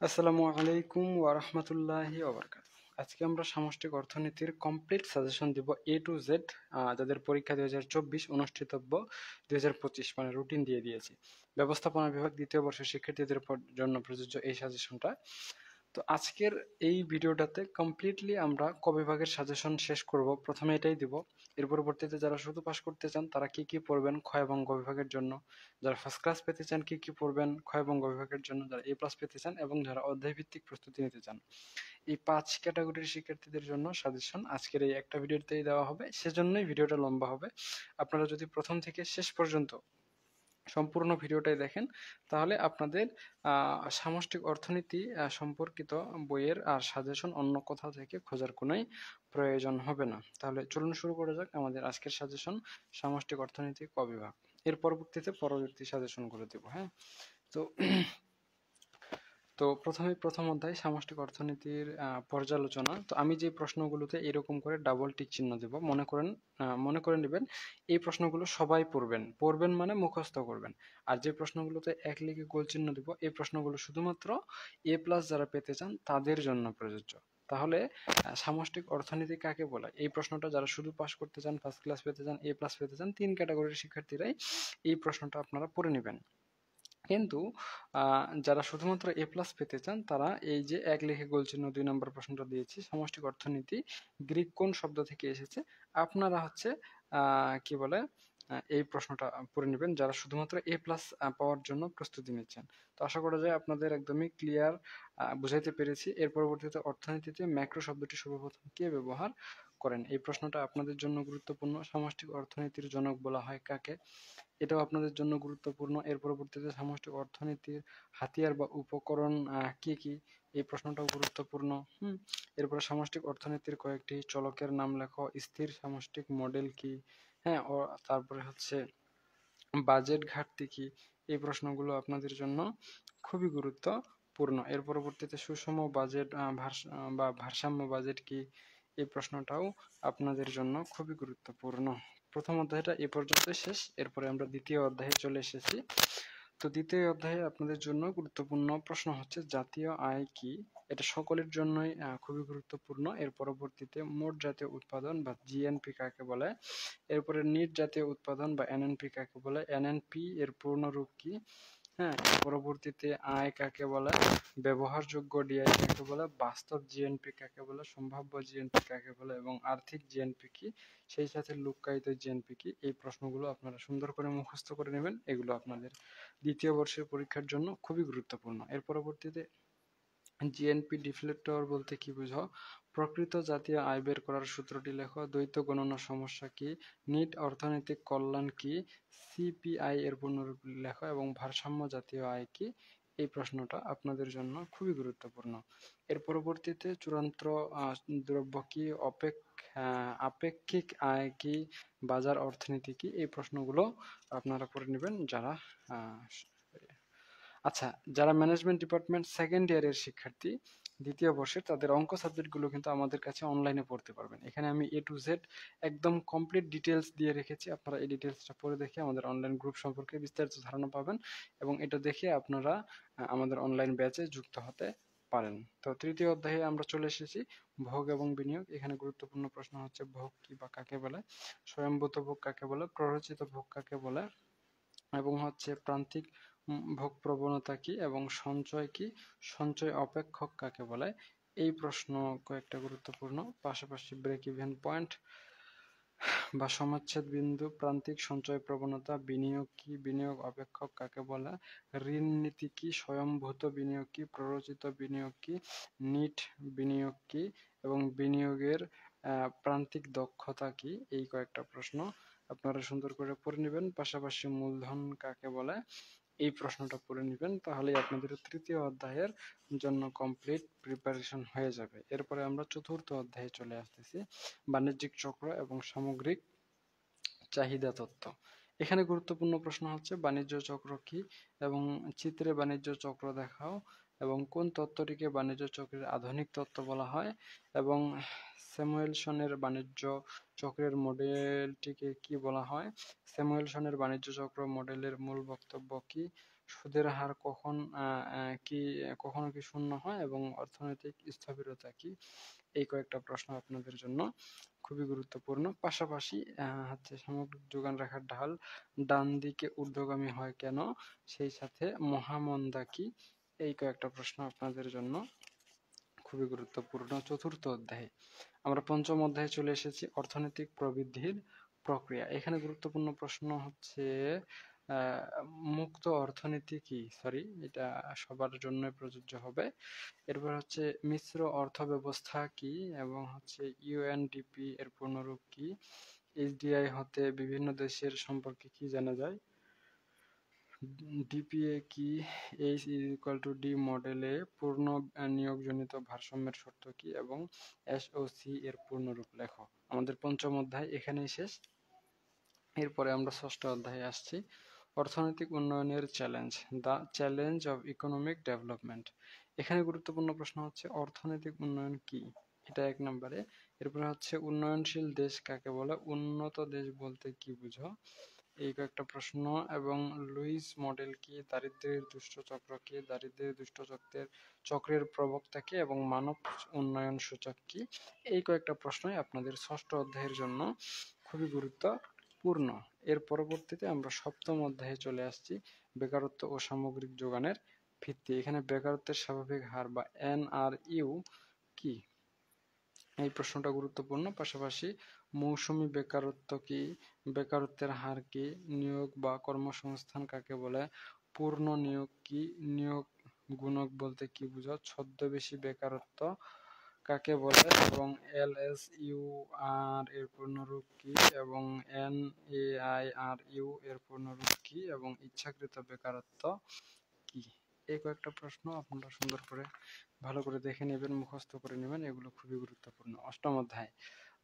আসসালামু আলাইকুম ওয়া রাহমাতুল্লাহি ওয়া বারাকাতুহু। আজকে আমরা সামষ্টিক অর্থনীতির কমপ্লিট সাজেশন দিব এ টু জেড। যাদের পরীক্ষা 2024 অনুষ্ঠিতব্য 2025 মানে রুটিন দিয়ে দিয়েছি। ব্যবস্থাপনা বিভাগ দ্বিতীয় বর্ষের শিক্ষার্থীদের জন্য প্রযোজ্য এই সাজেশনটা। তো আজকের এই ভিডিওটাতে কমপ্লিটলি আমরা ক বিভাগের সাজেশন শেষ করব। প্রথমে এটাই দিব। এর পরবর্তীতে যারা শুধু পাস করতে চান তারা কি কি পড়বেন খ এবং গ বিভাগের জন্য, যারা ফার্স্ট ক্লাস পেতে চান কি কি পড়বেন খ এবং গ বিভাগের জন্য, যারা এ প্লাস পেতে চান এবং যারা অধ্যায় ভিত্তিক প্রস্তুতি নিতে চান, এই 5 ক্যাটাগরির শিক্ষার্থীদের জন্য সাজেশন আজকের এই একটা ভিডিওতেই দেওয়া হবে। সেজন্যই ভিডিওটা লম্বা হবে। আপনারা যদি প্রথম থেকে শেষ পর্যন্ত সম্পূর্ণ ভিডিওটাই দেখেন তাহলে আপনাদের সামষ্টিক অর্থনীতি সম্পর্কিত বইয়ের আর সাজেশন অন্য কোথাও থেকে খোঁজার কোনোই প্রয়োজন হবে না। তাহলে চলুন শুরু করা যাক আমাদের আজকের সাজেশন সামষ্টিক অর্থনীতি ক বিভাগ। এর পরবর্তীতে পরবর্তী সাজেশন করে দেব। হ্যাঁ, তো প্রথমে প্রথম অধ্যায় সামষ্টিক অর্থনীতির পর্যালোচনা। তো আমি যে প্রশ্নগুলোতে এরকম করে ডাবল টিক চিহ্ন দেব, মনে করে নেবেন এই প্রশ্নগুলো সবাই পড়বেন মানে মুখস্থ করবেন। আর যে প্রশ্নগুলোতে এক লিখে গোল চিহ্ন দেব এই প্রশ্নগুলো শুধুমাত্র এ প্লাস যারা পেতে চান তাদের জন্য প্রযোজ্য। তাহলে সামষ্টিক অর্থনীতি কাকে বলে, এই প্রশ্নটা যারা শুধু পাস করতে চান, ফার্স্ট ক্লাস পেতে চান, এ প্লাস পেতে চান, 3 ক্যাটাগরির শিক্ষার্থীরাই এই প্রশ্নটা আপনারা পড়ে নেবেন। কিন্তু যারা শুধুমাত্র এ প্লাস পেতে চান তারা এই যে এক লিখে গোল চিহ্ন 2 নম্বর প্রশ্নটা দিয়েছি, সামষ্টিক অর্থনীতি গ্রিক কোন শব্দ থেকে এসেছে, আপনারা হচ্ছে কি বলে এই প্রশ্নটা পড়ে নেবেন যারা শুধুমাত্র এ প্লাস পাওয়ার জন্য প্রস্তুতি নিচ্ছেন। তো আশা করা যায় আপনাদের একদমই ক্লিয়ার বুঝাইতে পেরেছি। এর পরবর্তীতে অর্থনীতিতে ম্যাক্রো শব্দটি সর্বপ্রথম কে ব্যবহার করেন, এই প্রশ্নটা আপনাদের জন্য গুরুত্বপূর্ণ। সামষ্টিক অর্থনীতির জনক বলা হয় কাকে, এটাও আপনাদের জন্য গুরুত্বপূর্ণ। এর পরবর্তীতে সামষ্টিক অর্থনীতির হাতিয়ার বা উপকরণ কি কি, এই প্রশ্নটাও গুরুত্বপূর্ণ। এরপরে সামষ্টিক অর্থনীতির কয়েকটি চলকের নাম লেখো, স্থির সামষ্টিক মডেল কি, হ্যাঁ, ও তারপরে হচ্ছে বাজেট ঘাটতি কি, এই প্রশ্নগুলো আপনাদের জন্য খুবই গুরুত্বপূর্ণ। এর পরবর্তীতে সুষম বাজেট বা ভারসাম্য বাজেট কি, এই প্রশ্নটাও আপনাদের জন্য খুবই গুরুত্বপূর্ণ। প্রথম অধ্যায়টা এ পর্যন্ত শেষ। এরপরে আমরা দ্বিতীয় অধ্যায়ে চলে এসেছি। তো দ্বিতীয় অধ্যায়ে আপনাদের জন্য গুরুত্বপূর্ণ প্রশ্ন হচ্ছে জাতীয় আয় কি, এটা সকলের জন্যই খুবই গুরুত্বপূর্ণ। এর পরবর্তীতে মোট জাতীয় উৎপাদন বা জিএনপি কাকে বলে, এরপরে নিট জাতীয় উৎপাদন বা এনএনপি কাকে বলে, এনএনপি এর পূর্ণরূপ কি, হ্যাঁ, পরবর্তীতে আয় কাকে বলে, ব্যবহারযোগ্য ডিআই কাকে বলে, বাস্তব জিএনপি কাকে বলে, সম্ভাব্য জিএনপি কাকে বলে এবং আর্থিক জিএনপি কি, সেই সাথে লুক্কায়িত জিএনপি কি, এই প্রশ্নগুলো আপনারা সুন্দর করে মুখস্থ করে নেবেন। এগুলো আপনাদের দ্বিতীয় বর্ষের পরীক্ষার জন্য খুবই গুরুত্বপূর্ণ। এর পরবর্তীতে জিএনপি ডিফ্লেক্টর বলতে কি বুঝো, প্রকৃত জাতীয় আয় বের করার সূত্রটি লেখো, দ্বৈত গণনা সমস্যা কি, নিট অর্থনৈতিক কল্যাণ কি, সিপিআই এর পূর্ণরূপ লেখো এবং ভারসাম্য জাতীয় আয় কি, এই প্রশ্নটা আপনাদের জন্য খুবই গুরুত্বপূর্ণ। এর পরবর্তীতে চূড়ান্ত দ্রব্য কি, আপেক্ষিক আয় কি, বাজার অর্থনীতি কি, এই প্রশ্নগুলো আপনারা পড়ে নেবেন যারা আচ্ছা, যারা ম্যানেজমেন্ট ডিপার্টমেন্ট সেকেন্ড ইয়ারের শিক্ষার্থী দ্বিতীয় বর্ষের, তাদের অঙ্ক সাবজেক্টগুলো কিন্তু আমাদের কাছে অনলাইনে পড়তে পারবেন। এখানে আমি এ টু জেড একদম কমপ্লিট ডিটেলস দিয়ে রেখেছি। আপনারা এই ডিটেলসটা পড়ে দেখে আমাদের অনলাইন গ্রুপ সম্পর্কে বিস্তারিত ধারণা পাবেন এবং এটা দেখে আপনারা আমাদের অনলাইন ব্যাচে যুক্ত হতে পারেন। তো তৃতীয় অধ্যায়ে আমরা চলে এসেছি ভোগ এবং বিনিয়োগ। এখানে গুরুত্বপূর্ণ প্রশ্ন হচ্ছে ভোগ কি বা কাকে বলে, স্বয়ংভূত ভোগ কাকে বলে, প্ররোচিত ভোগ কাকে বলে এবং হচ্ছে প্রান্তিক ভোগ প্রবণতা কি এবং সঞ্চয় কি, সঞ্চয় অপেক্ষক কাকে বলে, এই প্রশ্ন কয়েকটা গুরুত্বপূর্ণ। পাশাপাশি ব্রেক ইভেন পয়েন্ট বা সমাচ্ছেদ বিন্দু, প্রান্তিক সঞ্চয় প্রবণতা, বিনিয়োগ কি, বিনিয়োগ অপেক্ষক কাকে বলে, ঋণ নীতি কি, স্বয়ংভূত বিনিয়োগ কি, প্ররোচিত বিনিয়োগ কি, নিট বিনিয়োগ কি এবং বিনিয়োগের প্রান্তিক দক্ষতা কি, এই কয়েকটা প্রশ্ন আপনারা সুন্দর করে পড়ে নেবেন। পাশাপাশি মূলধন কাকে বলে, এই প্রশ্নটা পড়ে নেবেন, তাহলেই আপনাদের তৃতীয় অধ্যায়ের জন্য কমপ্লিট প্রিপারেশন হয়ে যাবে। এরপরে আমরা চতুর্থ অধ্যায়ে চলে আসতেছি, বাণিজ্যিক চক্র এবং সামগ্রিক চাহিদা তত্ত্ব। এখানে গুরুত্বপূর্ণ প্রশ্ন হচ্ছে বাণিজ্য চক্র কি এবং চিত্রে বাণিজ্য চক্র দেখাও এবং কোন তত্ত্বটিকে বাণিজ্য চক্রের আধুনিক তত্ত্ব বলা হয় এবং স্যামুয়েলসনের বাণিজ্য চক্রের মডেলটিকে কি বলা হয়, স্যামুয়েলসনের বাণিজ্য চক্র মডেলের মূল বক্তব্য কি, সুদের হার কখনো কি শূন্য হয় এবং অর্থনৈতিক স্থবিরতা কি? এই কয়েকটা প্রশ্ন আপনাদের জন্য খুবই গুরুত্বপূর্ণ। পাশাপাশি হচ্ছে সামগ্রিক যোগান রেখার ঢাল ডান দিকে ঊর্ধ্বগামী হয় কেন? সেই সাথে মহামন্দা কি? এই কয়েকটা প্রশ্ন আপনাদের জন্য খুবই গুরুত্বপূর্ণ। চতুর্থ অধ্যায়ে আমরা পঞ্চম অধ্যায়ে চলে এসেছি, অর্থনৈতিক প্রবৃদ্ধির প্রক্রিয়া। এখানে গুরুত্বপূর্ণ প্রশ্ন হচ্ছে মুক্ত অর্থনীতি কি? সরি, এটা সবার জন্য প্রযোজ্য হবে। এরপর হচ্ছে মিশ্র অর্থ ব্যবস্থা কি এবং হচ্ছে ইউএনডিপি এর পূর্ণরূপ কি? এইচডিআই হতে বিভিন্ন দেশের সম্পর্কে কি জানা যায়? ডিপিএ কি? H is equal to D মডেলে পূর্ণ নিয়োগজনিত ভারসাম্যের শর্ত কি? এবং এসওসি এর পূর্ণরূপ লেখো। আমাদের পঞ্চম অধ্যায় এখানেই শেষ। এরপরে আমরা ষষ্ঠ অধ্যায়ে আসছি, অর্থনৈতিক উন্নয়নের challenge, the challenge of economic development. এখানে গুরুত্বপূর্ণ প্রশ্ন হচ্ছে অর্থনৈতিক উন্নয়ন কি? এটা 1 নম্বরে। এরপরে হচ্ছে উন্নয়নশীল দেশ কাকে বলে? উন্নত দেশ বলতে কি বুঝো? এই কয়েকটা প্রশ্ন। এবং লুইস মডেল কি? দারিদ্র্যের দুষ্ট চক্র কি? দারিদ্র্যের দুষ্ট চক্রের প্রবক্তা কি? এবং মানব উন্নয়ন সূচক কি? এই কয়েকটা প্রশ্নই আপনাদের ষষ্ঠ অধ্যায়ের জন্য খুবই গুরুত্বপূর্ণ। এর পরবর্তীতে আমরা সপ্তম অধ্যায়ে চলে আসছি, বেকারত্ব ও সামগ্রিক যোগানের ভিত্তি। এখানে বেকারত্বের স্বাভাবিক হার বা এনআরইউ কি? এই প্রশ্নটা গুরুত্বপূর্ণ। পাশাপাশি মৌসুমী বেকারত্ব কি? বেকারত্বের হার কি? নিয়োগ বা কর্মসংস্থান কাকে বলে? পূর্ণ নিয়োগ কি? নিয়োগ গুণক বলতে কি বুঝো? ছদ্মবেশী বেকারত্ব কাকে বলে? এবং এলএসইউআর এর পূর্ণরূপ কি? এবং এনএআইআরইউ এর পূর্ণরূপ কি? এবং ইচ্ছাকৃত বেকারত্ব কি? এই কয়েকটা প্রশ্ন আপনারা সুন্দর করে ভালো করে দেখে নেবেন, মুখস্থ করে নেবেন, এগুলো খুবই গুরুত্বপূর্ণ। অষ্টম অধ্যায়,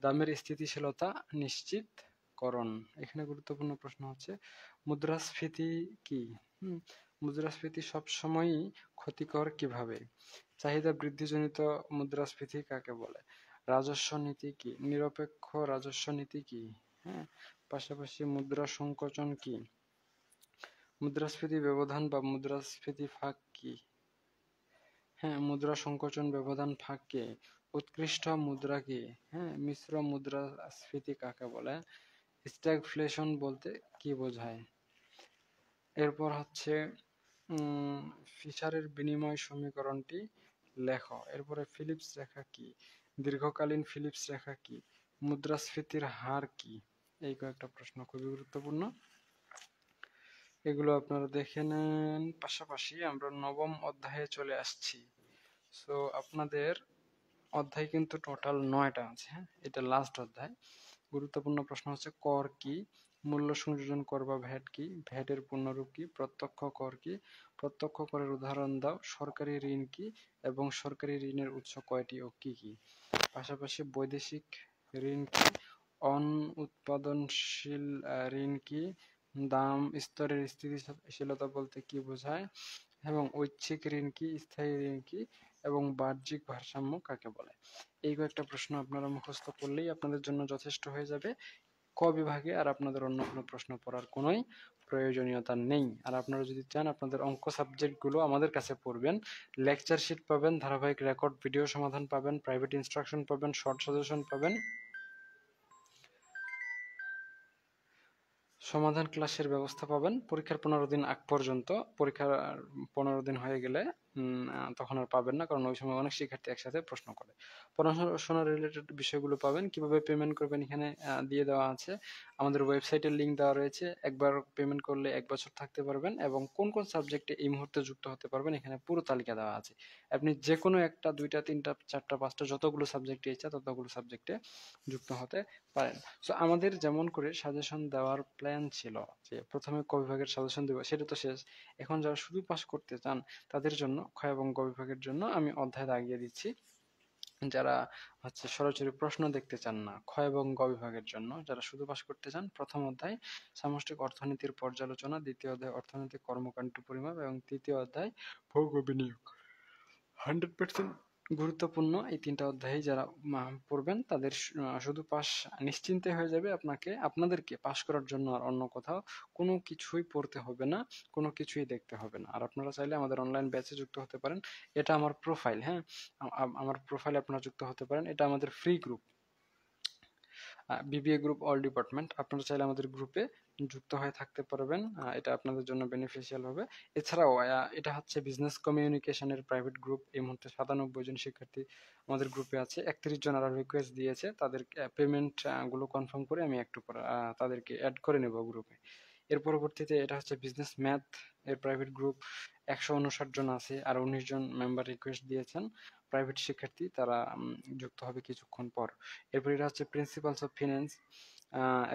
দামের স্থিতিশীলতা নিশ্চিতকরণ। এখানে গুরুত্বপূর্ণ প্রশ্ন হচ্ছে মুদ্রাস্ফীতি কি? মুদ্রাস্ফীতি সবসময়ই ক্ষতিকর কিভাবে? চাহিদা বৃদ্ধিজনিত মুদ্রাস্ফীতি কাকে বলে? রাজস্ব নীতি কি? নিরপেক্ষ রাজস্ব নীতি কি? হ্যাঁ, পাশাপাশি মুদ্রা সংকোচন কি? মুদ্রাস্ফীতি ব্যবধান বা মুদ্রাস্ফীতি ফাঁক কি? হ্যাঁ, মুদ্রা সংকোচন ব্যবধান ফাঁক কি? উৎকৃষ্ট মুদ্রা কি? হ্যাঁ, মিশ্র মুদ্রাস্ফীতি কাকে বলে? স্ট্যাগফ্লেশন বলতে কি বোঝায়? এরপর হচ্ছে ফিশারের বিনিময় সমীকরণটি লেখো। এরপরে ফিলিপস রেখা কি? দীর্ঘকালীন ফিলিপস রেখা কি? মুদ্রাস্ফীতির হার কি? এই কয়েকটা প্রশ্ন খুবই গুরুত্বপূর্ণ, এগুলো আপনারা দেখে নেন। পাশাপাশি আমরা নবম অধ্যায়ে চলে আসছি। সো আপনাদের অধ্যায় কিন্তু টোটাল 9টা আছে। হ্যাঁ, এটা লাস্ট অধ্যায়। গুরুত্বপূর্ণ প্রশ্ন হচ্ছে কর কি? মূল্য সংযোজন কর বা ভ্যাট কি? ভ্যাটের পূর্ণরূপ কি? প্রত্যক্ষ কর কি? প্রত্যক্ষ করের উদাহরণ দাও। সরকারি ঋণ কি? এবং সরকারি ঋণের উৎস কয়টি ও কি কি? পাশাপাশি বৈদেশিক ঋণ কি? অনুৎপাদনশীল ঋণ কি? দাম স্তরের স্থিতিশীলতা বলতে কি বোঝায়? এবং ঐচ্ছিক ঋণ কি? স্থায়ী ঋণ কি? এবং বাহ্যিক ভারসাম্য কাকে বলে? এই কয়েকটা প্রশ্ন আপনারা মুখস্থ করলেই আপনাদের জন্য যথেষ্ট হয়ে যাবে ক বিভাগে। আর আপনাদের অন্য কোনো প্রশ্ন পড়ার কোনোই প্রয়োজনীয়তা নেই। আর আপনারা যদি চান আপনাদের অঙ্ক সাবজেক্টগুলো আমাদের কাছে পড়বেন, লেকচার শিট পাবেন, ধারাবাহিক রেকর্ড ভিডিও সমাধান পাবেন, প্রাইভেট ইনস্ট্রাকশন পাবেন, শর্ট সাজেশন পাবেন, সমাধান ক্লাসের ব্যবস্থা পাবেন পরীক্ষার 15 দিন আগ পর্যন্ত। পরীক্ষার 15 দিন হয়ে গেলে তখন আর পাবেন না, কারণ ওই সময় অনেক শিক্ষার্থী একসাথে প্রশ্ন করে। পড়াশোনা রিলেটেড বিষয়গুলো পাবেন। কিভাবে পেমেন্ট করবেন এখানে দিয়ে দেওয়া আছে। আমাদের ওয়েবসাইটের লিঙ্ক দেওয়া রয়েছে। একবার পেমেন্ট করলে 1 বছর থাকতে পারবেন এবং কোন কোন সাবজেক্টে এই মুহূর্তে যুক্ত হতে পারবেন এখানে পুরো তালিকা দেওয়া আছে। আপনি যে কোনো একটা, দুইটা, তিনটা, চারটা, পাঁচটা, যতগুলো সাবজেক্টে ইচ্ছা ততগুলো সাবজেক্টে যুক্ত হতে পারেন। সো আমাদের যেমন করে সাজেশন দেওয়ার প্ল্যান ছিল যে প্রথমে ক বিভাগের সাজেশন দেব, সেটা তো শেষ। এখন যারা শুধু পাস করতে চান তাদের জন্য খ এবং গ বিভাগের জন্য আমি অধ্যায় দাগিয়ে দিচ্ছি। যারা হচ্ছে সরাসরি প্রশ্ন দেখতে চান না, খ এবং গ বিভাগের জন্য যারা শুধু পাস করতে চান, প্রথম অধ্যায় সামষ্টিক অর্থনীতির পর্যালোচনা, দ্বিতীয় অধ্যায় অর্থনৈতিক কর্মকাণ্ড পরিমাপ এবং তৃতীয় অধ্যায় ভোগ ও বিনিয়োগ। 100% গুরুত্বপূর্ণ এই ৩টা অধ্যায় যারা পড়বেন তাদের শুধু পাস নিশ্চিন্তে হয়ে যাবে। আপনাদেরকে পাস করার জন্য আর অন্য কোথাও কোনো কিছুই পড়তে হবে না, কোনো কিছুই দেখতে হবে না। আর আপনারা চাইলে আমাদের অনলাইন ব্যাচে যুক্ত হতে পারেন। এটা আমার প্রোফাইল, হ্যাঁ? আমার প্রোফাইলে আপনারা যুক্ত হতে পারেন। এটা আমাদের free group, BBA group all department. আপনারা চাইলে আমাদের গ্রুপে যুক্ত হয়ে থাকতে পারবেন। এটা আপনাদের জন্য বেনিফিশিয়াল হবে। এছাড়াও এটা হচ্ছে বিজনেস কমিউনিকেশনের প্রাইভেট গ্রুপ। এই মুহূর্তে 97 জন শিক্ষার্থী আমাদের গ্রুপে আছে। 31 জন আরো রিকোয়েস্ট দিয়েছে। তাদের পেমেন্ট গুলো কনফার্ম করে আমি একটু পরে তাদেরকে অ্যাড করে নেব গ্রুপে। এর পরবর্তীতে এটা হচ্ছে বিজনেস ম্যাথ এর প্রাইভেট গ্রুপ। 159 জন আছে, আর 19 জন মেম্বার রিকোয়েস্ট দিয়েছেন প্রাইভেট শিক্ষার্থী, তারা যুক্ত হবে কিছুক্ষণ পর। এরপর এটা হচ্ছে প্রিন্সিপালস অফ ফিন্যান্স।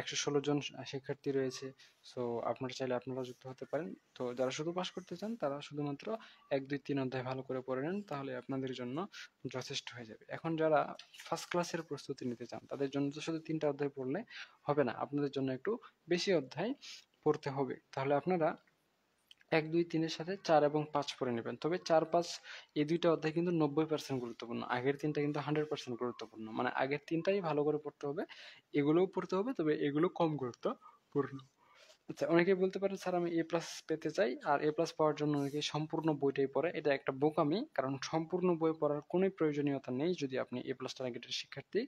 116 জন শিক্ষার্থী রয়েছে। সো আপনারা চাইলে আপনারা যুক্ত হতে পারেন। তো যারা শুধু পাস করতে চান তারা শুধুমাত্র 1, 2, 3 অধ্যায় ভালো করে পড়ে নেন, তাহলে আপনাদের জন্য যথেষ্ট হয়ে যাবে। এখন যারা ফার্স্ট ক্লাসের প্রস্তুতি নিতে চান তাদের জন্য তো শুধু 3টা অধ্যায় পড়লে হবে না, আপনাদের জন্য একটু বেশি অধ্যায় পড়তে হবে। তাহলে আপনারা 1, 2, 3 এর সাথে 4 এবং 5 পড়ে নেবেন। তবে 4, 5 এই দুইটা অধ্যায় কিন্তু 90% গুরুত্বপূর্ণ। আগের 3টা কিন্তু 100% গুরুত্বপূর্ণ। মানে আগের 3টাই ভালো করে পড়তে হবে, এগুলোও পড়তে হবে, তবে এগুলো কম গুরুত্বপূর্ণ। আচ্ছা, অনেকেই বলতে পারেন স্যার আমি এ প্লাস পেতে চাই, আর এ প্লাস পাওয়ার জন্য অনেকেই সম্পূর্ণ বইটাই পড়ে। এটা একটা বোকামি, কারণ সম্পূর্ণ বই পড়ার কোনো প্রয়োজনীয়তা নেই। যদি আপনি এ প্লাস টার্গেটের শিক্ষার্থী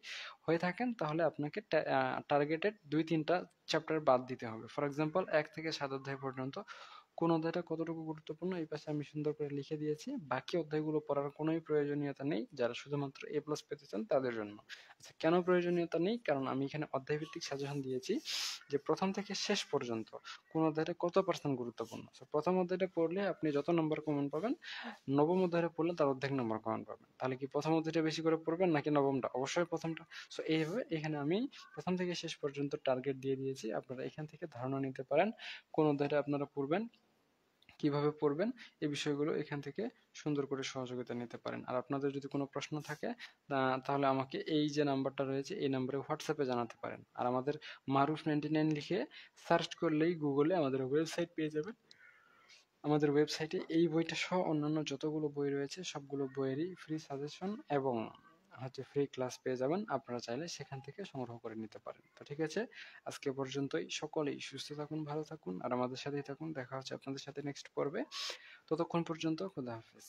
হয়ে থাকেন তাহলে আপনাকে টার্গেটেড 2-3টা চ্যাপ্টার বাদ দিতে হবে। ফর এক্সাম্পল 1 থেকে 7 অধ্যায় পর্যন্ত কোন অধ্যায়টা কতটুকু গুরুত্বপূর্ণ এই পাশে আমি সুন্দর করে লিখে দিয়েছি। বাকি অধ্যায়গুলো পড়ার কোনোই প্রয়োজনীয়তা নেই যারা শুধুমাত্র এ প্লাস পেতে চান তাদের জন্য। আচ্ছা, কেন প্রয়োজনীয়তা নেই? কারণ আমি এখানে অধ্যায় ভিত্তিক সাজেশন দিয়েছি যে প্রথম থেকে শেষ পর্যন্ত কোন অধ্যায়টা কত পার্সেন্ট গুরুত্বপূর্ণ। প্রথম অধ্যায়টা পড়লে আপনি যত নম্বর কমন পাবেন, নবম অধ্যায়টা পড়লে তার অর্ধেক নম্বর কমন পাবেন। তাহলে কি প্রথম অধ্যায়টা বেশি করে পড়বেন নাকি নবমটা? অবশ্যই প্রথমটা। সো এইভাবে এখানে আমি প্রথম থেকে শেষ পর্যন্ত টার্গেট দিয়ে দিয়েছি। আপনারা এখান থেকে ধারণা নিতে পারেন কোন অধ্যায়টা আপনারা পড়বেন, কিভাবে পড়বেন, এই বিষয়গুলো এখান থেকে সুন্দর করে সহযোগিতা নিতে পারেন। আর আপনাদের যদি কোনো প্রশ্ন থাকে তাহলে আমাকে এই যে নাম্বারটা রয়েছে এই নাম্বারে হোয়াটসঅ্যাপে জানাতে পারেন। আর আমাদের মারুফ 99 লিখে সার্চ করলেই গুগলে আমাদের ওয়েবসাইট পেয়ে যাবেন। আমাদের ওয়েবসাইটে এই বইটা সহ অন্যান্য যতগুলো বই রয়েছে সবগুলো বইয়েরই ফ্রি সাজেশন এবং হচ্ছে ফ্রি ক্লাস পেয়ে যাবেন। আপনারা চাইলে সেখান থেকে সংগ্রহ করে নিতে পারেন। তো ঠিক আছে, আজকে পর্যন্তই। সকলেই সুস্থ থাকুন, ভালো থাকুন, আর আমাদের সাথেই থাকুন। দেখা হচ্ছে আপনাদের সাথে নেক্সট পর্বে। ততক্ষণ পর্যন্ত খোদা হাফেজ।